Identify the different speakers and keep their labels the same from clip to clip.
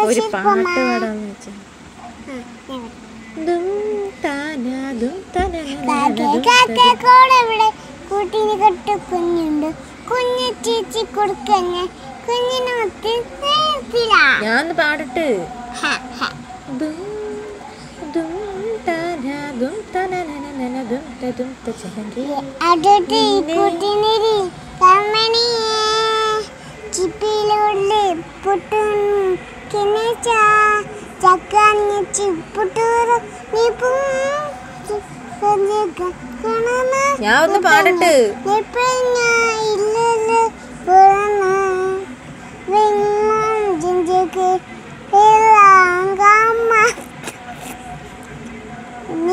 Speaker 1: ഒരു പാട്ട് പാടാന്ന് വെച്ചാ
Speaker 2: കൂട്ടിന് കെട്ട കുഞ്ഞുണ്ട് കുഞ്ഞു ചേച്ചി കൊടുക്കഞ്ഞ കുഞ്ഞിനകത്ത്
Speaker 1: ഞാൻ പാടട്ട്
Speaker 2: അടുത്ത് ഈ കൂട്ടിനൊരു കമ്മണിയെ ചിപ്പിയിലുള്ള പൊട്ടുന്നു കിണച്ച ചക്കാഞ്ഞ ചിപ്പുട്ടൂറ് നീ
Speaker 1: ഞാൻ ഒന്ന് പാടട്ട്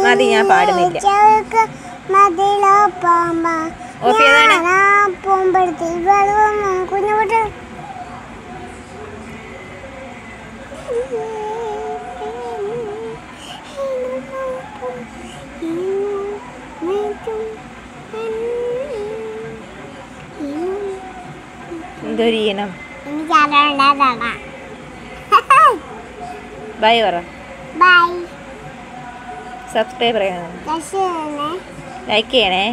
Speaker 1: മതി, ഞാൻ പാടുന്നില്ല.
Speaker 2: കുഞ്ഞുകുട്ടി
Speaker 1: എന്തൊരു ഈണം.
Speaker 2: എനിക്കറിയണ്ടാ.
Speaker 1: ബൈ പറ.
Speaker 2: ബൈ.
Speaker 1: സബ്സ്ക്രൈബ് ചെയ്യണം, ലൈക്ക് ചെയ്യണേ.